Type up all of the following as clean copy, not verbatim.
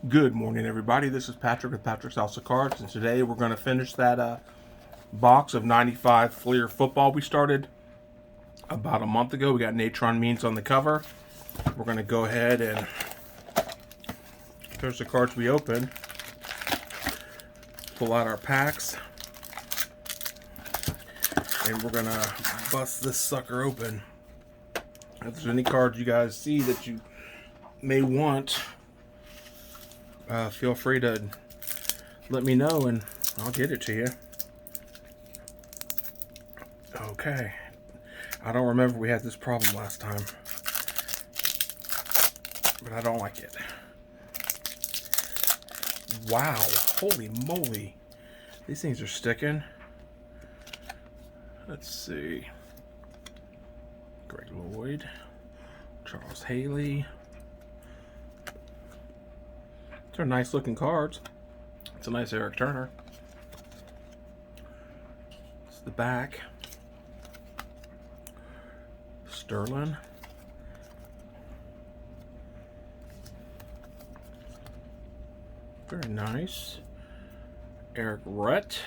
Good morning, everybody. This is Patrick with Patrick's House of Cards, and today we're going to finish that box of 95 Fleer football we started about a month ago. We got Natron Means on the cover. We're going to go ahead and there's the cards we opened. Pull out our packs, and we're going to bust this sucker open. If there's any cards you guys see that you may want, feel free to let me know and I'll get it to you. Okay. I don't remember we had this problem last time, but I don't like it. Wow. Holy moly. These things are sticking. Let's see. Greg Lloyd. Charles Haley. They're nice looking cards. It's a nice Eric Turner. It's the back. Sterling. Very nice. Eric Rhett.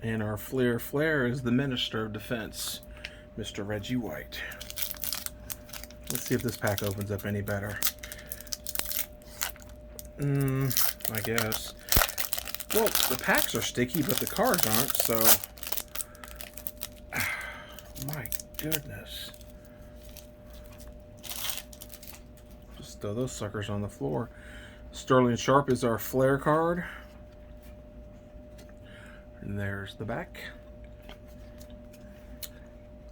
And our Flair is the Minister of Defense, Mr. Reggie White. Let's see if this pack opens up any better. I guess. Well, the packs are sticky, but the cards aren't, so... My goodness. Just throw those suckers on the floor. Sterling Sharp is our Flair card. And there's the back.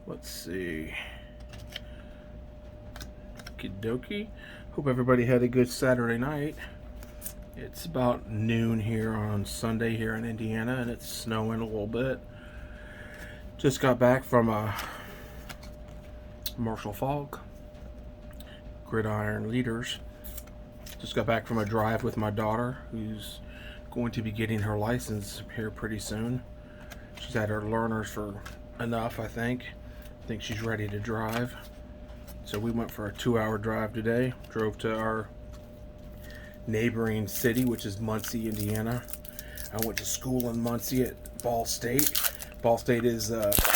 Let's see. Okie dokie. Hope everybody had a good Saturday night. It's about noon here on Sunday here in Indiana, and it's snowing a little bit. Just got back from Marshall Falk Gridiron Leaders. Just got back from a drive with my daughter, who's going to be getting her license here pretty soon. She's had her learners for enough, I think. I think she's ready to drive. So we went for a 2-hour drive today. Drove to our neighboring city, which is Muncie, Indiana. I went to school in Muncie at Ball State. Ball State is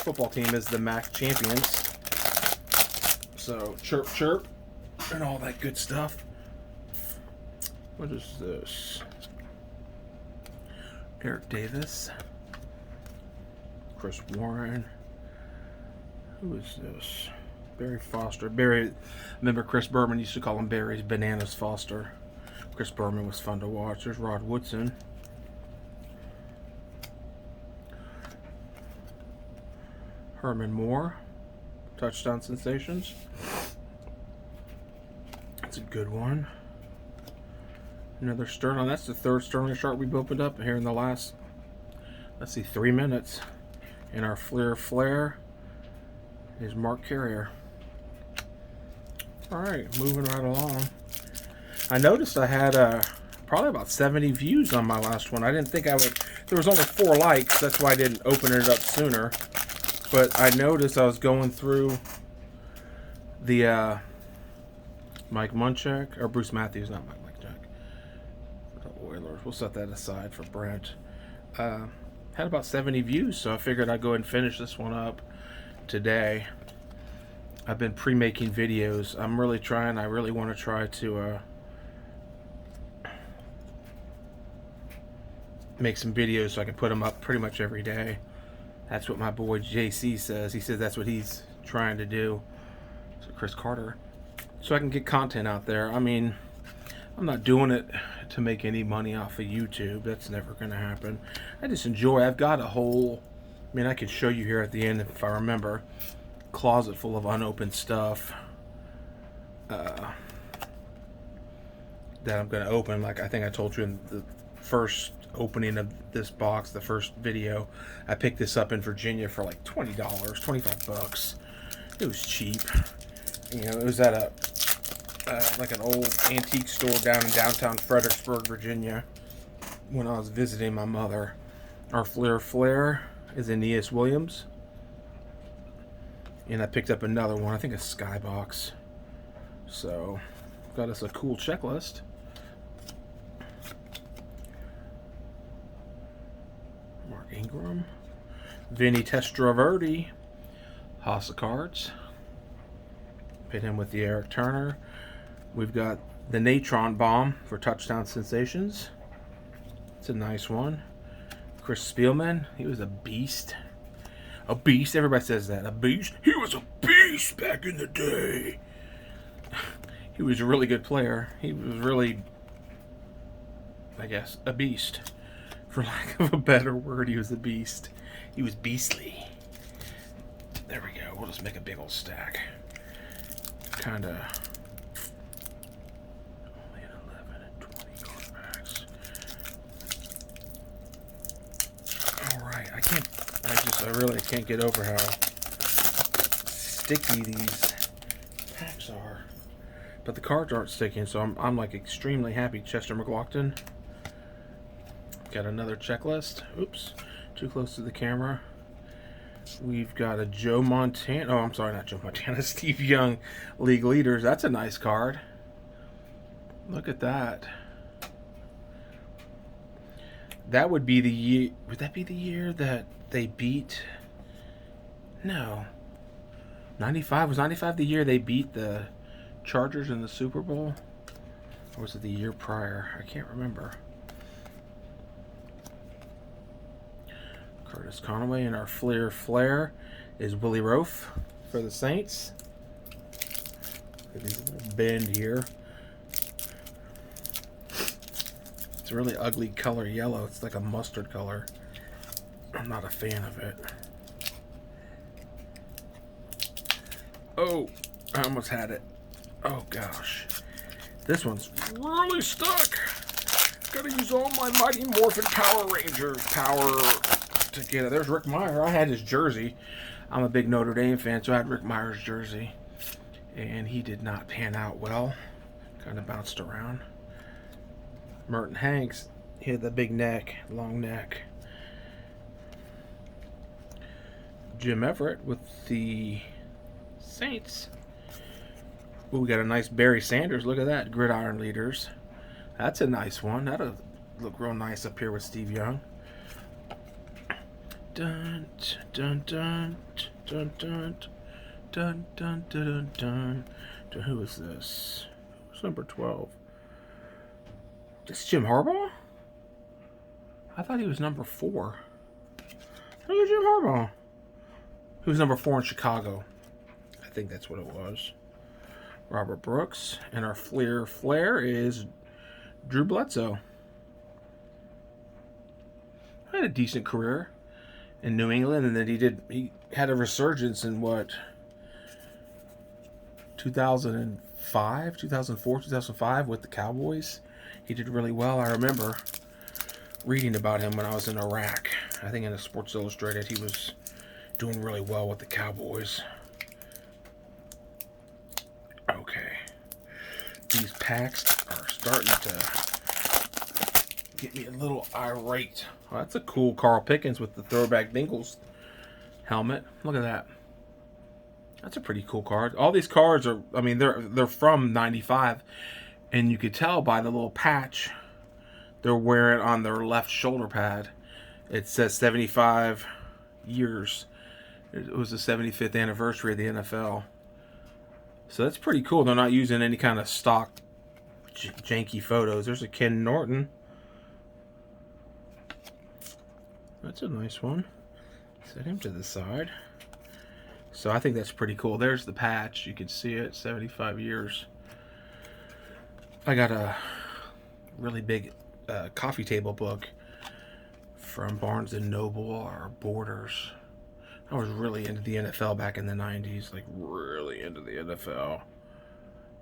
football team is the MAC champions. So chirp chirp and all that good stuff. What is this? Eric Davis. Chris Warren. Who is this? Barry Foster. Remember Chris Berman used to call him Barry's Bananas Foster. Chris Berman was fun to watch. There's Rod Woodson. Herman Moore. Touchdown Sensations. That's a good one. Another Sterling. That's the third Sterling Sharp we've opened up here in the last, 3 minutes. And our Flair is Mark Carrier. Alright, moving right along. I noticed I had probably about 70 views on my last one. I didn't think I would. There was only 4 likes. That's why I didn't open it up sooner. But I noticed I was going through the Mike Munchak, or Bruce Matthews, not Mike Munchak. The Oilers. We'll set that aside for Brent. Had about 70 views, so I figured I'd go ahead and finish this one up today. I've been pre-making videos. I really want to try to make some videos so I can put them up pretty much every day. That's what my boy JC says. He says that's what he's trying to do. So Chris Carter. So I can get content out there. I mean, I'm not doing it to make any money off of YouTube. That's never going to happen. I just enjoy. I've got a whole, I can show you here at the end if I remember, closet full of unopened stuff that I'm going to open. Like I think I told you in the first opening of this box, the first video, I picked this up in Virginia for like $20, $25. It was cheap. It was at a like an old antique store down in downtown Fredericksburg, Virginia, when I was visiting my mother. Our Flair is Aeneas Williams. And I picked up another one, I think a Skybox. So, got us a cool checklist. Mark Ingram. Vinny Testaverde. House of Cards. Pit him with the Eric Turner. We've got the Natron Bomb for Touchdown Sensations. It's a nice one. Chris Spielman. He was a beast. A beast. Everybody says that. A beast. He was a beast back in the day. He was a really good player. He was really, I guess, a beast. For lack of a better word, he was a beast. He was beastly. There we go. We'll just make a big old stack. Kind of. Only an 11 and 20 card packs. Alright. I really can't get over how sticky these packs are. But the cards aren't sticking, so I'm like extremely happy. Chester McLaughlin. Got another checklist. Oops. Too close to the camera. We've got a Joe Montana. Oh, I'm sorry, not Joe Montana. Steve Young, League Leaders. That's a nice card. Look at that. That would be the year. Would that be the year that they beat? No. 95. Was 95 the year they beat the Chargers in the Super Bowl? Or was it the year prior? I can't remember. Curtis Conway, and our Flair is Willie Roaf for the Saints. There's a little bend here. It's a really ugly color, yellow. It's like a mustard color. I'm not a fan of it. Oh, I almost had it. Oh gosh. This one's really stuck. Gotta use all my Mighty Morphin Power Rangers power to get it. There's Rick Mirer. I had his jersey. I'm a big Notre Dame fan, so I had Rick Mirer's jersey. And he did not pan out well. Kind of bounced around. Merton Hanks, he had the big neck, long neck. Jim Everett with the Saints. Ooh, we got a nice Barry Sanders. Look at that. Gridiron Leaders. That's a nice one. That'll look real nice up here with Steve Young. Dun dun dun dun dun dun dun dun dun. Who is this? Who's number 12? This is Jim Harbaugh? I thought he was number 4. Who's Jim Harbaugh? He was number 4 in Chicago. I think that's what it was. Robert Brooks. And our Flair is Drew Bledsoe. Had a decent career in New England, and then he had a resurgence in what, 2004, 2005 with the Cowboys. He did really well. I remember reading about him when I was in Iraq. I think in the Sports Illustrated he was doing really well with the Cowboys. Okay. These packs are starting to get me a little irate. Oh, that's a cool Carl Pickens with the throwback Bengals helmet. Look at that. That's a pretty cool card. All these cards are, I mean, they're from 95, and you could tell by the little patch they're wearing on their left shoulder pad. It says 75 years. It was the 75th anniversary of the NFL. So that's pretty cool. They're not using any kind of stock janky photos. There's a Ken Norton. That's a nice one. Set him to the side. So I think that's pretty cool. There's the patch. You can see it. 75 years. I got a really big coffee table book from Barnes & Noble or Borders. I was really into the NFL back in the 90s. Like, really into the NFL.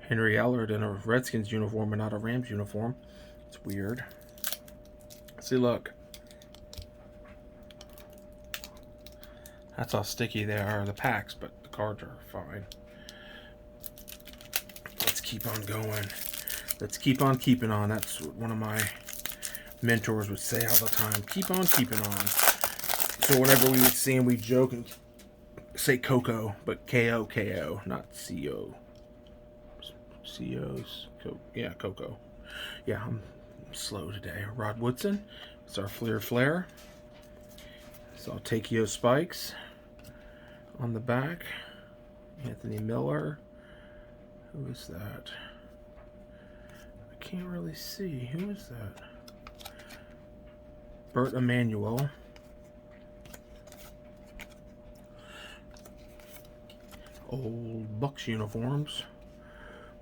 Henry Ellard in a Redskins uniform and not a Rams uniform. It's weird. See, look. That's how sticky they are, the packs, but the cards are fine. Let's keep on going. Let's keep on keeping on. That's what one of my mentors would say all the time. Keep on keeping on. So whenever we would see him, we'd joke and say Coco, but K-O-K-O, not C-O. C-O's, yeah, Coco. Yeah, I'm slow today. Rod Woodson, it's our Fleer Flare. So I'll take Yo Spikes on the back. Anthony Miller. Who is that? I can't really see. Who is that? Bert Emanuel. Old Bucks uniforms.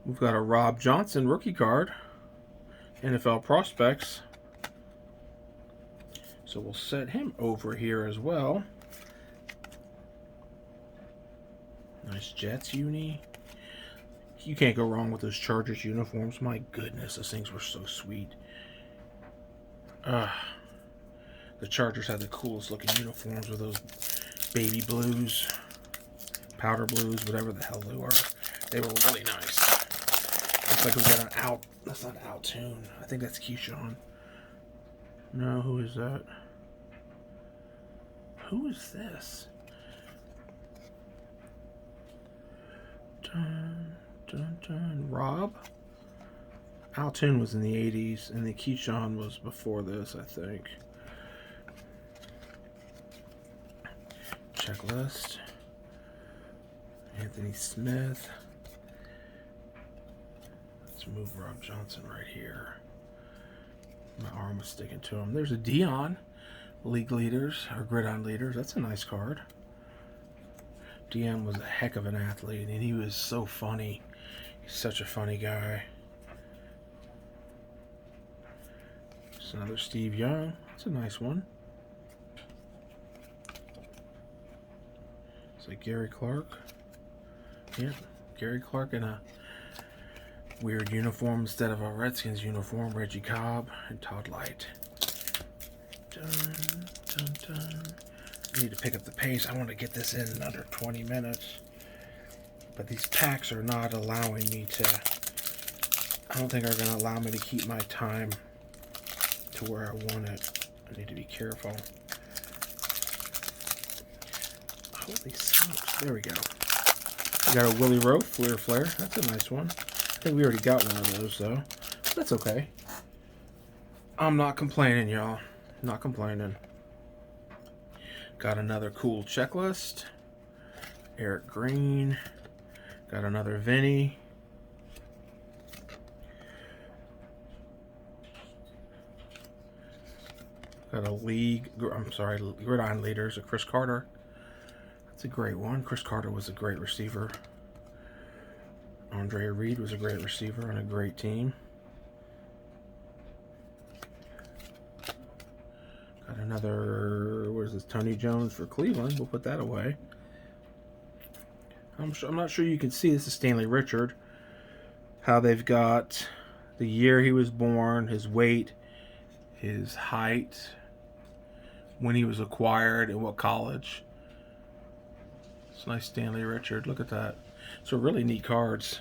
We've got a Rob Johnson rookie card. NFL Prospects. So we'll set him over here as well. Nice Jets uni. You can't go wrong with those Chargers uniforms. My goodness, those things were so sweet. The Chargers had the coolest looking uniforms with those baby blues, powder blues, whatever the hell they were. They were really nice. Looks like we got an out. That's not Altoon. I think that's Keyshawn. No, who is that? Who is this? Dun, dun, dun. Rob? Altoon was in the 80s, and the Keyshawn was before this, I think. Checklist. Anthony Smith. Let's move Rob Johnson right here. My arm was sticking to him. There's a Dion. League leaders, or gridiron leaders. That's a nice card. Dion was a heck of an athlete, and he was so funny. He's such a funny guy. Just another Steve Young. That's a nice one. It's like Gary Clark. Yeah, Gary Clark in a weird uniform instead of a Redskins uniform. Reggie Cobb and Todd Light. Dun, dun, dun. I need to pick up the pace. I want to get this in under 20 minutes. But these packs are not allowing me to... I don't think are going to allow me to keep my time to where I want it. I need to be careful. Holy smokes. There we go. We got a Willie Rowe Fleer Flare. That's a nice one. I think we already got one of those, though. That's okay. I'm not complaining, y'all. Not complaining. Got another cool checklist. Eric Green. Got another Vinny. Got a gridiron leaders, a Chris Carter. That's a great one. Chris Carter was a great receiver. Andre Reed was a great receiver on a great team. Got another, what is this, Tony Jones for Cleveland. We'll put that away. I'm not sure you can see, this is Stanley Richard. How they've got the year he was born, his weight, his height, when he was acquired, and what college. It's nice Stanley Richard. Look at that. So really neat cards.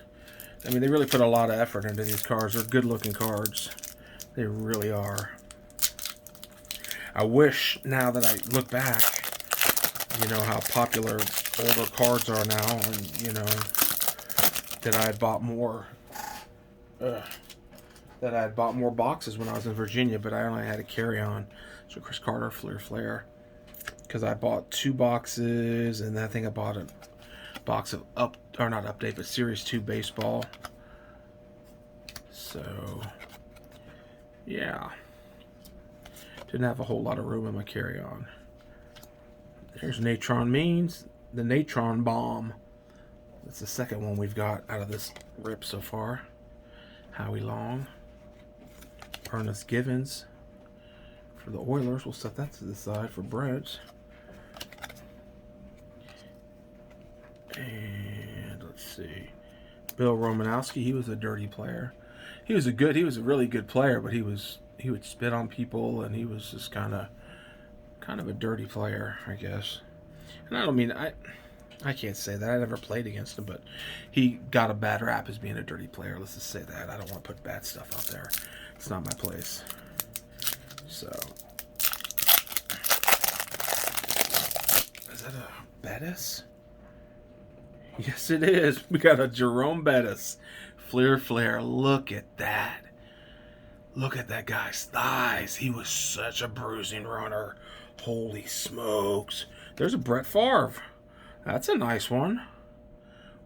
I mean, they really put a lot of effort into these cards. They're good looking cards. They really are. I wish, now that I look back, you know, how popular older cards are now, and, you know, that I had bought more, boxes when I was in Virginia, but I only had a carry-on. So Chris Carter, Fleer Flare, because I bought 2 boxes, and I think I bought a box of not Update, but Series 2 baseball. So, yeah. Didn't have a whole lot of room in my carry-on. There's Natron Means, the Natron Bomb. That's the second one we've got out of this rip so far. Howie Long. Ernest Givens for the Oilers. We'll set that to the side for Brett. And let's see. Bill Romanowski, he was a dirty player. He was a really good player, but he would spit on people, and he was just kind of a dirty player, I guess. And I don't mean, I can't say that. I never played against him, but he got a bad rap as being a dirty player. Let's just say that. I don't want to put bad stuff out there. It's not my place. So, is that a Bettis? Yes, it is. We got a Jerome Bettis. Flair Flair. Look at that. Look at that guy's thighs. He was such a bruising runner. Holy smokes. There's a Brett Favre. That's a nice one.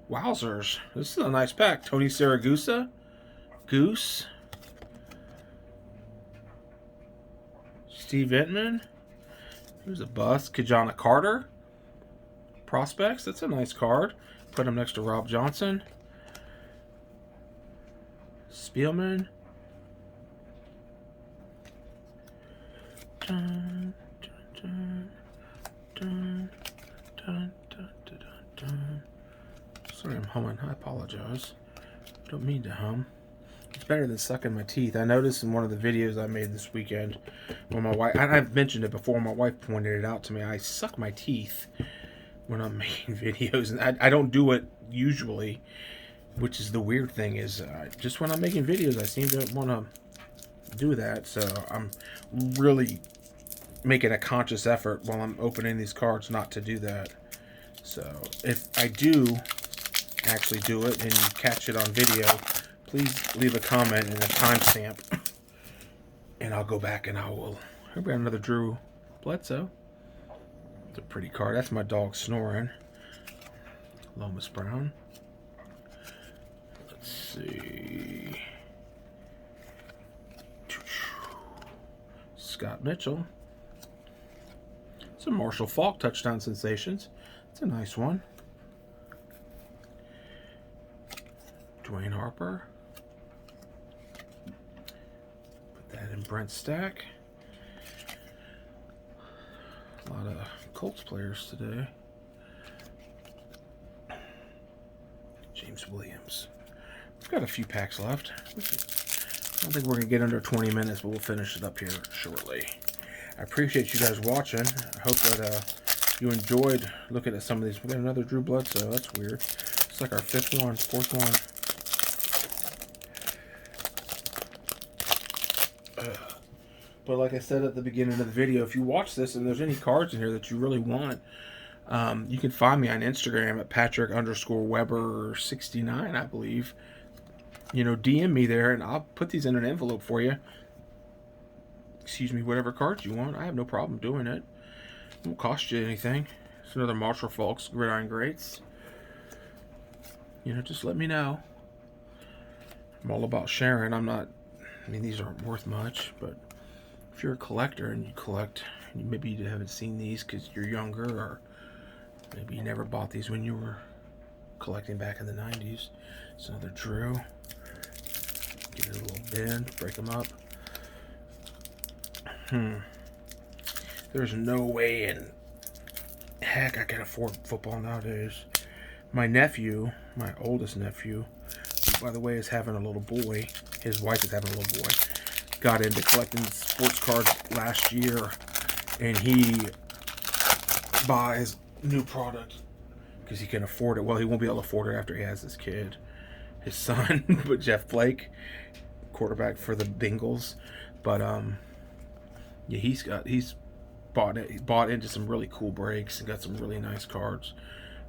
Wowzers. This is a nice pack. Tony Saragusa. Goose. Steve Entman. Here's a bust. Kajana Carter. Prospects. That's a nice card. Put him next to Rob Johnson. Spielman. Dun, dun, dun, dun, dun, dun, dun. Sorry, I'm humming. I apologize. Don't mean to hum. It's better than sucking my teeth. I noticed in one of the videos I made this weekend when my wife, and I've mentioned it before, my wife pointed it out to me. I suck my teeth when I'm making videos, and I don't do it usually, which is the weird thing is just when I'm making videos, I seem to want to do that. So I'm really making a conscious effort while I'm opening these cards not to do that. So if I do actually do it and you catch it on video, please leave a comment and a timestamp, and I'll go back and I will. Here we got another Drew Bledsoe. It's a pretty card. That's my dog snoring. Lomas Brown. Let's see. Scott Mitchell. Some Marshall Faulk touchdown sensations. It's a nice one. Dwayne Harper. Put that in Brent's stack. A lot of Colts players today. James Williams. We've got a few packs left. I don't think we're going to get under 20 minutes, but we'll finish it up here shortly. I appreciate you guys watching. I hope that you enjoyed looking at some of these. We got another Drew Bledsoe. That's weird. It's like our fourth one. But like I said at the beginning of the video, if you watch this and there's any cards in here that you really want, you can find me on Instagram at Patrick_Weber69, I believe. You know, DM me there and I'll put these in an envelope for you. Excuse me, whatever cards you want. I have no problem doing it. It won't cost you anything. It's another Marshall Faulk's Gridiron Greats. You know, just let me know. I'm all about sharing. I mean, these aren't worth much, but if you're a collector and you collect, maybe you haven't seen these because you're younger, or maybe you never bought these when you were collecting back in the 90s. It's another Drew. Give it a little bend, break them up. There's no way in heck I can afford football nowadays. My nephew, my oldest nephew, who, by the way, is having a little boy. His wife is having a little boy. Got into collecting sports cards last year, and he buys new product because he can afford it. Well, he won't be able to afford it after he has his kid, his son, but Jeff Blake, quarterback for the Bengals. But yeah, he's bought into some really cool breaks and got some really nice cards,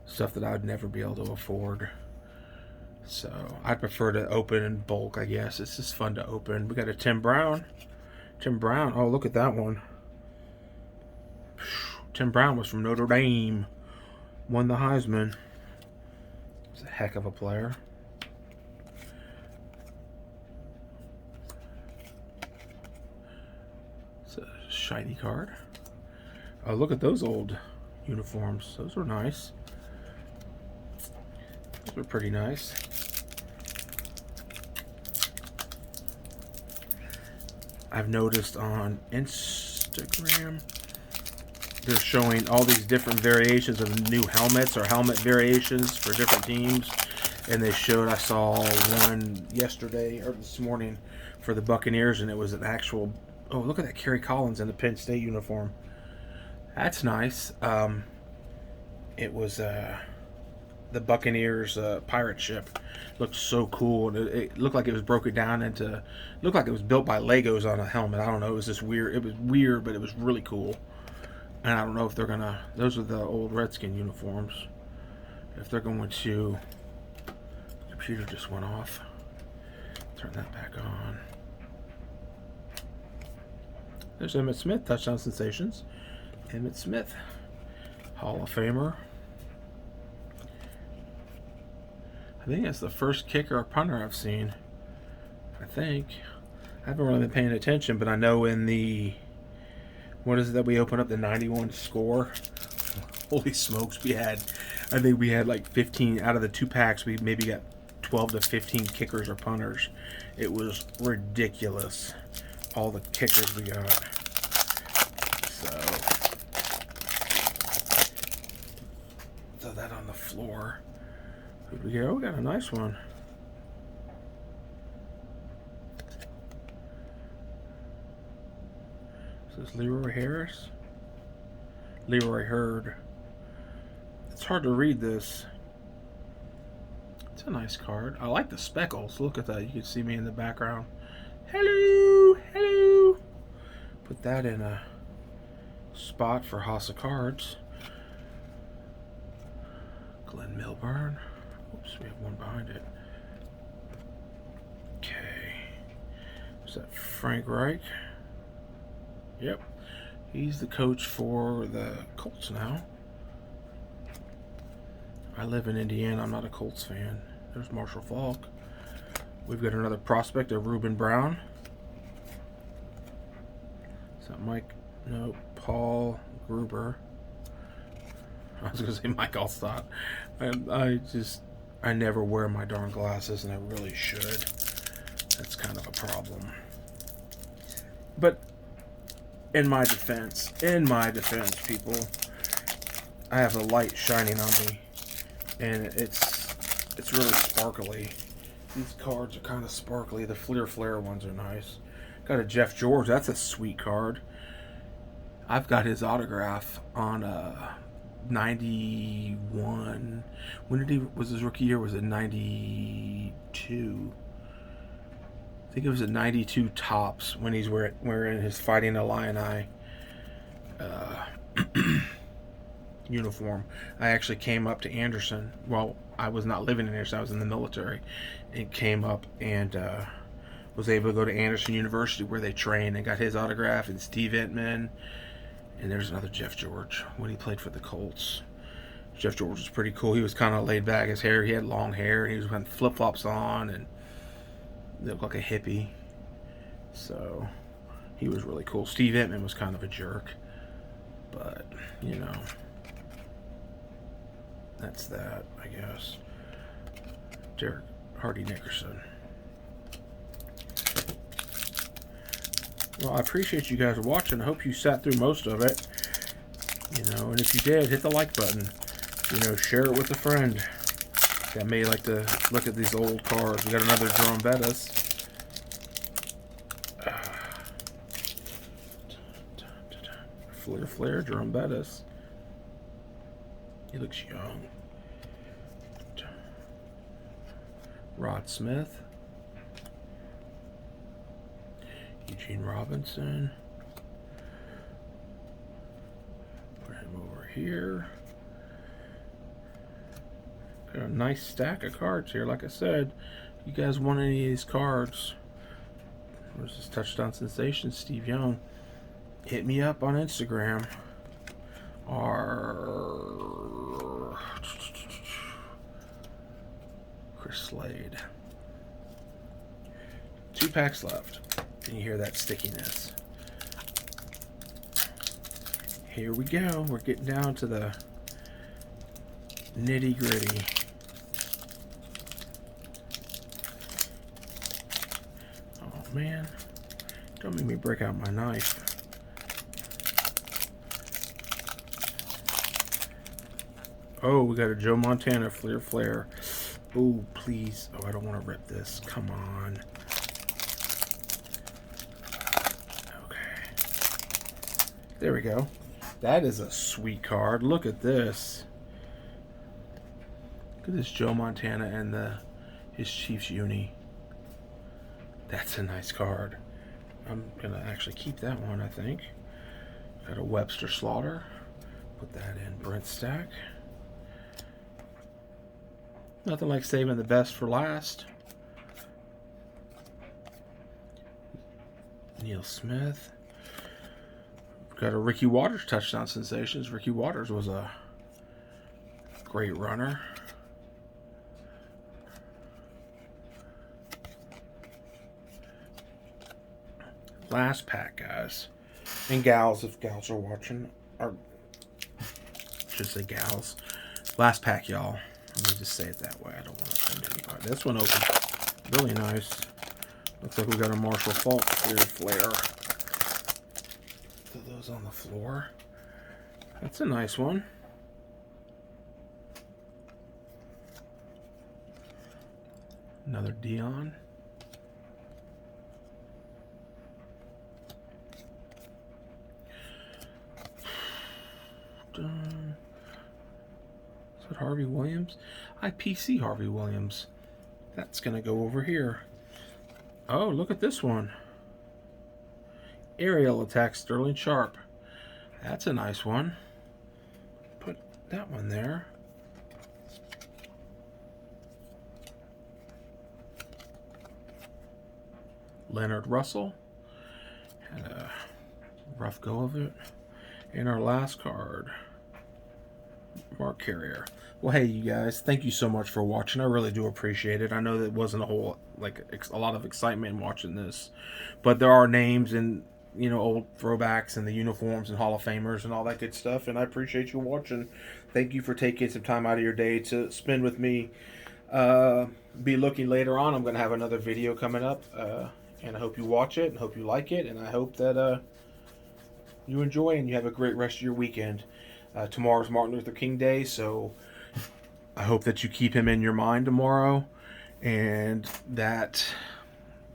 stuff that I'd never be able to afford. So I prefer to open in bulk, I guess. It's just fun to open. We got a Tim Brown. Oh, look at that one. Tim Brown was from Notre Dame. Won the Heisman. He's a heck of a player. It's a shiny card. Oh, look at those old uniforms. Those were nice. Those were pretty nice. I've noticed on Instagram they're showing all these different variations of new helmets or helmet variations for different teams. And they showed, I saw one yesterday or this morning for the Buccaneers, and it was an actual, oh, look at that, Kerry Collins in the Penn State uniform. That's nice. It was the Buccaneers pirate ship. Looked so cool. It looked like it was broken down into, looked like it was built by Legos on a helmet. I don't know. It was just weird. It was weird, but it was really cool. And I don't know if they're gonna. Those are the old Redskin uniforms. if they're going to, computer just went off. Turn that back on. There's Emmitt Smith, touchdown sensations. Emmitt Smith, Hall of Famer. I think that's the first kicker or punter I've seen. I think. I haven't really been paying attention, but I know in the, what is it that we opened up, the 91 score? Holy smokes, I think we had like 15 out of the 2 packs. We maybe got 12 to 15 kickers or punters. It was ridiculous, all the kickers we got. So, throw that on the floor. Who did we get? Oh, we got a nice one. This is Leroy Harris. Leroy Hurd. It's hard to read this. It's a nice card. I like the speckles. Look at that. You can see me in the background. Hello, hello. Put that in a spot for House of Cards. Glenn Milburn. Oops, we have one behind it. Okay. Is that Frank Reich? Yep. He's the coach for the Colts now. I live in Indiana. I'm not a Colts fan. There's Marshall Faulk. We've got another prospect of Reuben Brown. Is that Mike? No, Paul Gruber. I was going to say Mike Allstott. I never wear my darn glasses, and I really should. That's kind of a problem. But in my defense, people, I have a light shining on me, and it's really sparkly. These cards are kind of sparkly. The Fleer Flare ones are nice. Got a Jeff George. That's a sweet card. I've got his autograph on 91. Was his rookie year? Was it 92? I think it was a 92 tops when he's wearing his Fighting Illini uniform. I actually came up to Anderson. Well, I was not living in Anderson. I was in the military. And came up and was able to go to Anderson University where they train and got his autograph, and Steve Entman. And there's another Jeff George when he played for the Colts. Jeff George was pretty cool. He was kind of laid back. He had long hair, and he was wearing flip-flops on, and looked like a hippie. So he was really cool. Steve Entman was kind of a jerk, but you know, that's that, I guess. Derek Hardy Nickerson. Well, I appreciate you guys watching. I hope you sat through most of it. You know, and if you did, hit the like button. You know, share it with a friend that may like to look at these old cards. We got another Jerome Bettis. Fleer Flare, Jerome Bettis. He looks young. Rod Smith. Eugene Robinson. Put him over here. Got a nice stack of cards here. Like I said, you guys want any of these cards? Where's this touchdown sensation? Steve Young. Hit me up on Instagram. Or Chris Slade. 2 packs left. And you hear that stickiness. Here we go. We're getting down to the nitty gritty. Oh man. Don't make me break out my knife. Oh, we got a Joe Montana Fleer Flare. Oh, please. Oh, I don't want to rip this. Come on. Okay. There we go. That is a sweet card. Look at this. Look at this Joe Montana and his Chiefs uni. That's a nice card. I'm going to actually keep that one, I think. Got a Webster Slaughter. Put that in Brent stack. Nothing like saving the best for last. Neil Smith. Got a Ricky Watters touchdown sensations. Ricky Watters was a great runner. Last pack, guys. And gals, if gals are watching. Or, I should say gals. Last pack, y'all. Let me just say it that way. I don't want to offend anybody. This one opened really nice. Looks like we got a Marshall Faulk clear flare. Throw those on the floor. That's a nice one. Another Dion. Is that Harvey Williams? IPC Harvey Williams. That's going to go over here. Oh, look at this one. Aerial attack Sterling Sharp. That's a nice one. Put that one there. Leonard Russell. Had a rough go of it. And our last card, Mark Carrier. Well, hey, you guys, thank you so much for watching. I really do appreciate it. I know that it wasn't a lot of excitement watching this, but there are names and, old throwbacks and the uniforms and Hall of Famers and all that good stuff, and I appreciate you watching. Thank you for taking some time out of your day to spend with me. Be looking later on. I'm going to have another video coming up, and I hope you watch it and hope you like it, and I hope that you enjoy and you have a great rest of your weekend. Tomorrow's Martin Luther King Day, so I hope that you keep him in your mind tomorrow, and that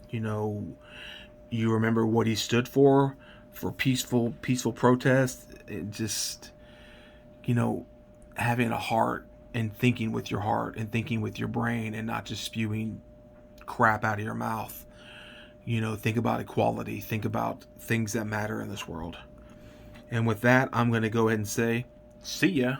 you remember what he stood for peaceful protest, and just having a heart and thinking with your heart and thinking with your brain and not just spewing crap out of your mouth. Think about equality, think about things that matter in this world. And with that, I'm going to go ahead and say, see ya.